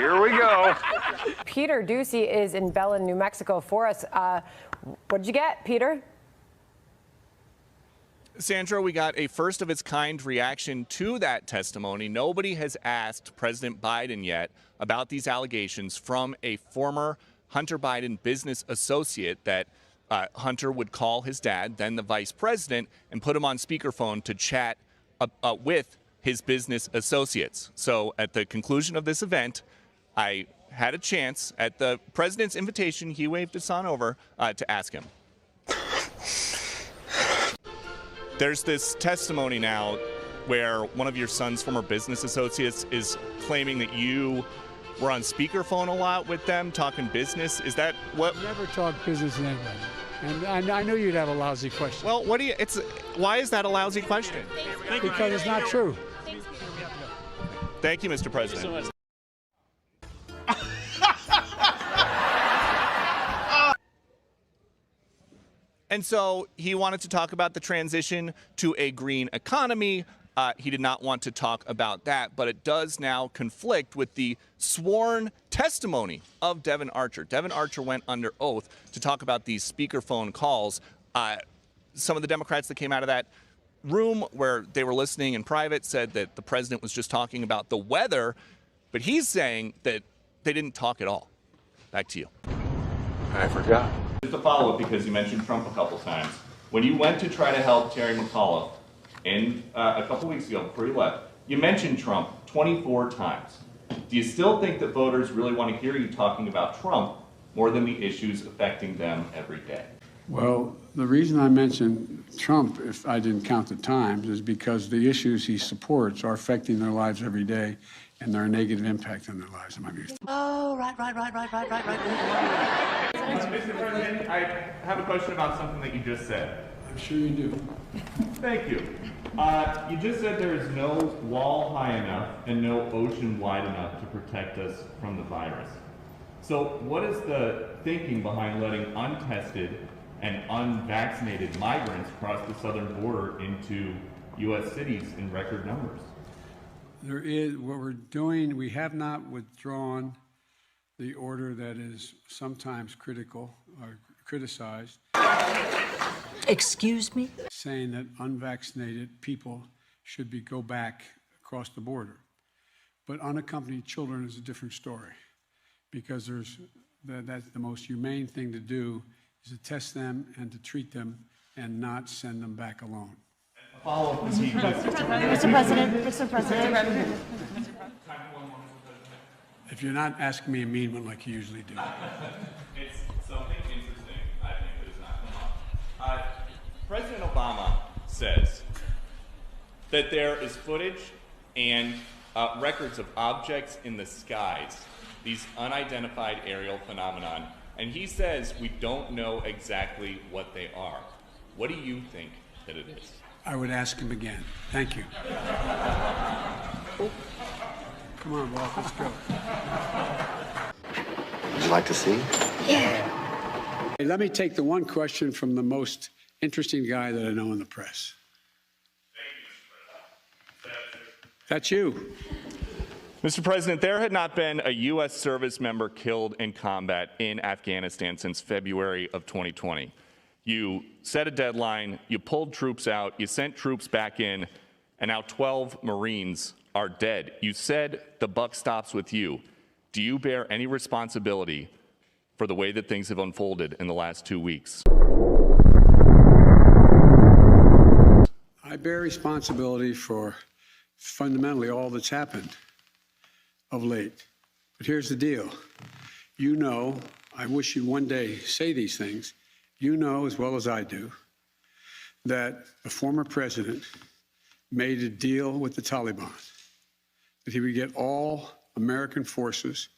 Here we go. Peter Doocy is in Belen, New Mexico for us. What did you get, Peter? Sandra, we got a first-of-its-kind reaction to that testimony. Nobody has asked President Biden yet about these allegations from a former Hunter Biden business associate that Hunter would call his dad, then the vice president, and put him on speakerphone to chat with his business associates. So at the conclusion of this event, I had a chance, at the president's invitation, he waved his son over to ask him. There's this testimony now where one of your son's former business associates is claiming that you were on speakerphone a lot with them, talking business. Is that what? Never talk business with anybody. And I knew you'd have a lousy question. Well, why is that a lousy question? Because it's not true. Thank you, Mr. President. And so he wanted to talk about the transition to a green economy. He did not want to talk about that, but it does now conflict with the sworn testimony of Devon Archer. Devon Archer went under oath to talk about these speakerphone calls. Some of the Democrats that came out of that room where they were listening in private said that the president was just talking about the weather, but he's saying that they didn't talk at all. Back to you. I forgot. Just a follow-up, because you mentioned Trump a couple times. When you went to try to help Terry McAuliffe a couple weeks ago before you left, you mentioned Trump 24 times. Do you still think that voters really want to hear you talking about Trump more than the issues affecting them every day? Well, the reason I mentioned Trump, if I didn't count the times, is because the issues he supports are affecting their lives every day, and they're a negative impact on their lives. Oh, right. Mr. President, I have a question about something that you just said. I'm sure you do. Thank you. You just said there is no wall high enough and no ocean wide enough to protect us from the virus. So what is the thinking behind letting untested and unvaccinated migrants cross the southern border into U.S. cities in record numbers? There is, what we're doing, we have not withdrawn the order that is sometimes critical or criticized. Excuse me? Saying that unvaccinated people should go back across the border. But unaccompanied children is a different story, because that's the most humane thing to do, is to test them and to treat them and not send them back alone. Follow-up is he just... Mr. President. If you're not asking me a mean one like you usually do. It's something interesting, I think, that has not come up. President Obama says that there is footage and records of objects in the skies, these unidentified aerial phenomenon, and he says we don't know exactly what they are. What do you think that it is? I would ask him again. Thank you. Come on, Walt, let's go. Would you like to see? Yeah. Hey, let me take the one question from the most interesting guy that I know in the press. That's you. Mr. President, there had not been a U.S. service member killed in combat in Afghanistan since February of 2020. You set a deadline, you pulled troops out, you sent troops back in, and now 12 Marines are dead. You said the buck stops with you. Do you bear any responsibility for the way that things have unfolded in the last 2 weeks? I bear responsibility for fundamentally all that's happened of late. But here's the deal. You know, I wish you'd one day say these things. You know as well as I do that the former president made a deal with the Taliban that he would get all American forces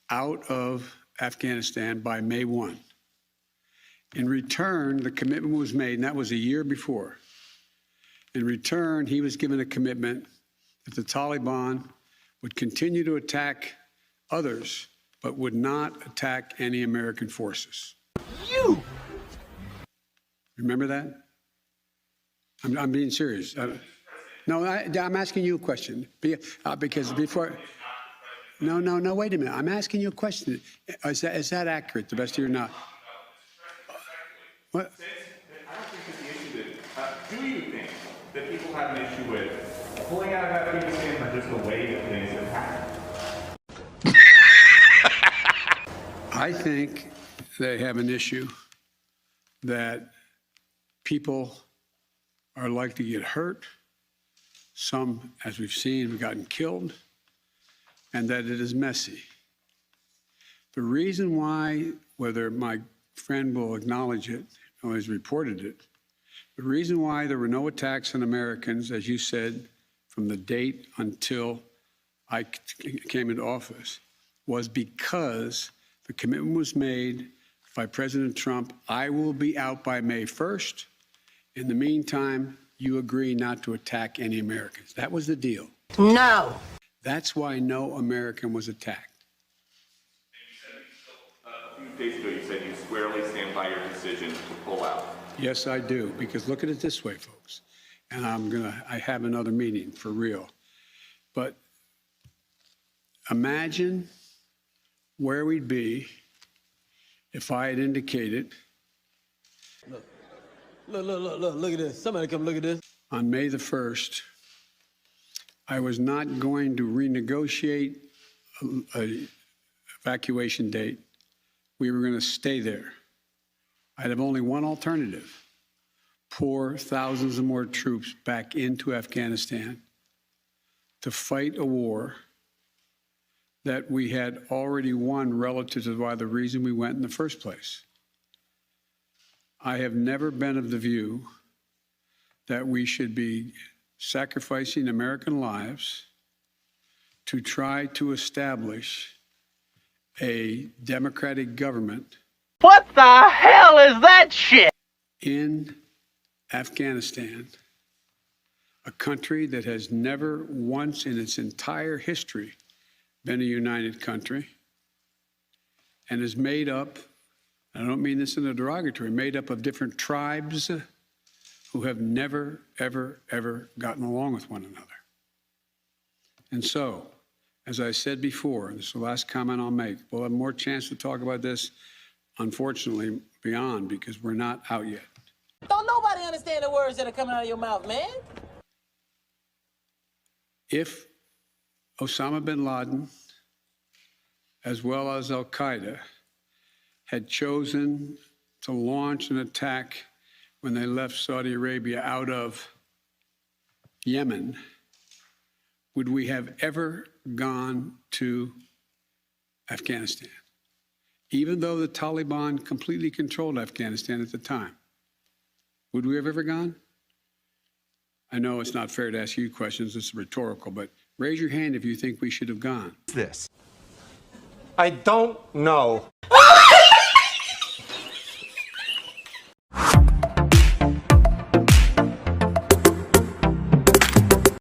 out of Afghanistan by May 1. In return, the commitment was made, and that was a year before. In return, he was given a commitment that the Taliban would continue to attack others, but would not attack any American forces. You! Remember that? I'm being serious. No, I'm asking you a question. Because before... No, wait a minute. I'm asking you a question. Is that accurate, the best of your knowledge? What? I don't think it's the issue that, do you think that people have an issue with pulling out of Afghanistan or just the way that things have happened? I think they have an issue that people are likely to get hurt. Some, as we've seen, have gotten killed, and that it is messy. The reason why, whether my friend will acknowledge it or has reported it, the reason why there were no attacks on Americans, as you said, from the date until I came into office, was because the commitment was made by President Trump, I will be out by May 1st. In the meantime, you agree not to attack any Americans. That was the deal. No. That's why no American was attacked. A few days ago, you said you squarely stand by your decision to pull out. Yes, I do, because look at it this way, folks, and I have another meeting for real. But imagine where we'd be if I had indicated. Look at this. Somebody come look at this. On May the 1st, I was not going to renegotiate an evacuation date. We were going to stay there. I'd have only one alternative: pour thousands of more troops back into Afghanistan to fight a war that we had already won relative to why the reason we went in the first place. I have never been of the view that we should be sacrificing American lives to try to establish a democratic government. What the hell is that shit? In Afghanistan, a country that has never once in its entire history been a united country and is made up, I don't mean this in a derogatory, made up of different tribes who have never, ever gotten along with one another. And so, as I said before, and this is the last comment I'll make, we'll have more chance to talk about this, unfortunately, beyond, because we're not out yet. Don't nobody understand the words that are coming out of your mouth, man. If Osama bin Laden, as well as al-Qaeda, had chosen to launch an attack when they left Saudi Arabia out of Yemen, would we have ever gone to Afghanistan? Even though the Taliban completely controlled Afghanistan at the time, would we have ever gone? I know it's not fair to ask you questions, it's rhetorical, but raise your hand if you think we should have gone. This. I don't know.